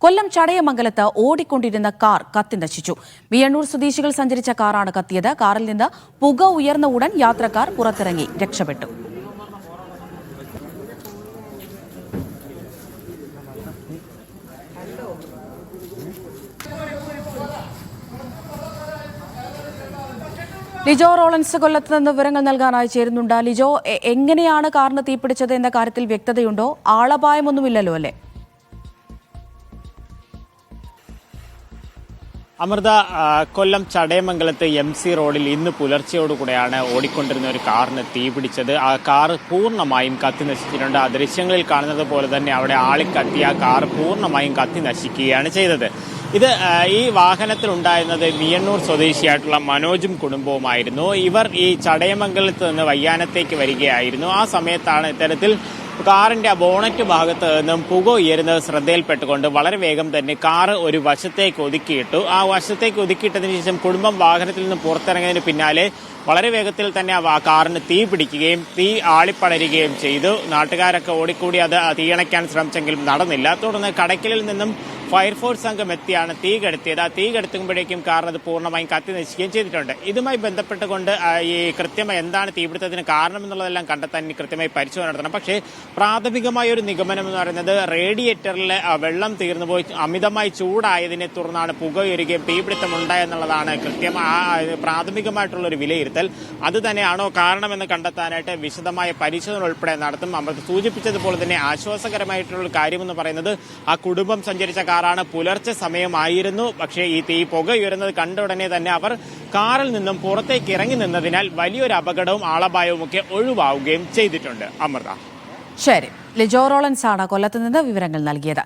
കൊല്ലം ചടയമംഗലത്ത് ഓടിക്കൊണ്ടിരുന്ന കാർ കത്തിനശിച്ചു. വിയണ്ണൂർ സ്വദേശികൾ സഞ്ചരിച്ച കാറാണ് കത്തിയത്. കാറിൽ നിന്ന് പുക ഉയർന്ന ഉടൻ യാത്രക്കാർ പുറത്തിറങ്ങി രക്ഷപ്പെട്ടു. ലിജോ റോളൻസ് കൊല്ലത്ത് നിന്ന് വിവരങ്ങൾ നൽകാനായി ചേരുന്നുണ്ട്. ലിജോ, എങ്ങനെയാണ് കാറിന് തീപിടിച്ചത് എന്ന കാര്യത്തിൽ വ്യക്തതയുണ്ടോ? ആളപായമൊന്നുമില്ലല്ലോ അല്ലേ? അമൃത, കൊല്ലം ചടയമംഗലത്ത് MC റോഡിൽ ഇന്ന് പുലർച്ചയോടുകൂടെയാണ് ഓടിക്കൊണ്ടിരുന്ന ഒരു കാറിന് തീപിടിച്ചത്. ആ കാർ പൂർണ്ണമായും കത്തി നശിച്ചിട്ടുണ്ട്. ആ ദൃശ്യങ്ങളിൽ കാണുന്നത് പോലെ തന്നെ അവിടെ ആളിക്കത്തിയ ആ കാർ പൂർണ്ണമായും കത്തി നശിക്കുകയാണ് ചെയ്തത്. ഈ വാഹനത്തിലുണ്ടായിരുന്നത് വിയണ്ണൂർ സ്വദേശിയായിട്ടുള്ള മനോജും കുടുംബവുമായിരുന്നു. ഇവർ ഈ ചടയമംഗലത്ത് നിന്ന് വയ്യാനത്തേക്ക് വരികയായിരുന്നു. ആ സമയത്താണ് ഇത്തരത്തിൽ കാറിന്റെ ബോണറ്റ് ഭാഗത്ത് നിന്നും പുക ഉയരുന്നത് ശ്രദ്ധയിൽപ്പെട്ടുകൊണ്ട് വളരെ വേഗം തന്നെ കാറ് ഒരു വശത്തേക്ക് ഒതുക്കിയിട്ടു. ആ വശത്തേക്ക് ഒതുക്കിയിട്ടതിന് ശേഷം കുടുംബം വാഹനത്തിൽ നിന്ന് പുറത്തിറങ്ങിയതിന് പിന്നാലെ വളരെ വേഗത്തിൽ തന്നെ ആ കാറിന് തീ പിടിക്കുകയും തീ ആളിപ്പടരുകയും ചെയ്തു. നാട്ടുകാരൊക്കെ ഓടിക്കൂടി അത് തീയണയ്ക്കാൻ ശ്രമിച്ചെങ്കിലും നടന്നില്ല. തുടർന്ന് കടയ്ക്കലിൽ നിന്നും ഫയർഫോഴ്സ് സംഘം എത്തിയാണ് തീ കെടുത്തിയത്. ആ തീ കെടുത്തുമ്പോഴേക്കും കാറിന് അത് പൂർണ്ണമായും കത്തി നശിക്കുകയും ചെയ്തിട്ടുണ്ട്. ഇതുമായി ബന്ധപ്പെട്ടുകൊണ്ട് ഈ കൃത്യമായി എന്താണ് തീപിടുത്തത്തിന് കാരണം എന്നുള്ളതെല്ലാം കണ്ടെത്താൻ കൃത്യമായി പരിശോധന നടത്തണം. പക്ഷേ പ്രാഥമികമായ ഒരു നിഗമനം എന്ന് പറയുന്നത് റേഡിയേറ്ററിലെ വെള്ളം തീർന്നുപോയി അമിതമായി ചൂടായതിനെ തുടർന്നാണ് പുക ഉയരുകയും തീപിടുത്തം ഉണ്ടായെന്നുള്ളതാണ് പ്രാഥമികമായിട്ടുള്ള ഒരു വിലയിരുത്തൽ. അത് തന്നെയാണോ കാരണമെന്ന് കണ്ടെത്താനായിട്ട് വിശദമായ പരിശോധന ഉൾപ്പെടെ നടത്തും. നമ്മൾ സൂചിപ്പിച്ചതുപോലെ തന്നെ ആശ്വാസകരമായിട്ടുള്ള കാര്യമെന്ന് പറയുന്നത് ആ കുടുംബം സഞ്ചരിച്ച കാറാണ്. പുലർച്ചെ സമയമായിരുന്നു. പക്ഷേ ഈ തീ പുക ഉയരുന്നത് കണ്ട ഉടനെ തന്നെ അവർ കാറിൽ നിന്നും പുറത്തേക്ക് ഇറങ്ങി നിന്നതിനാൽ വലിയൊരു അപകടവും ആളപായവും ഒക്കെ ഒഴിവാവുകയും ചെയ്തിട്ടുണ്ട്. അമൃത. ശരി, ലിജോ റോളൻസ് ആണ് കൊല്ലത്ത് നിന്ന് വിവരങ്ങൾ നൽകിയത്.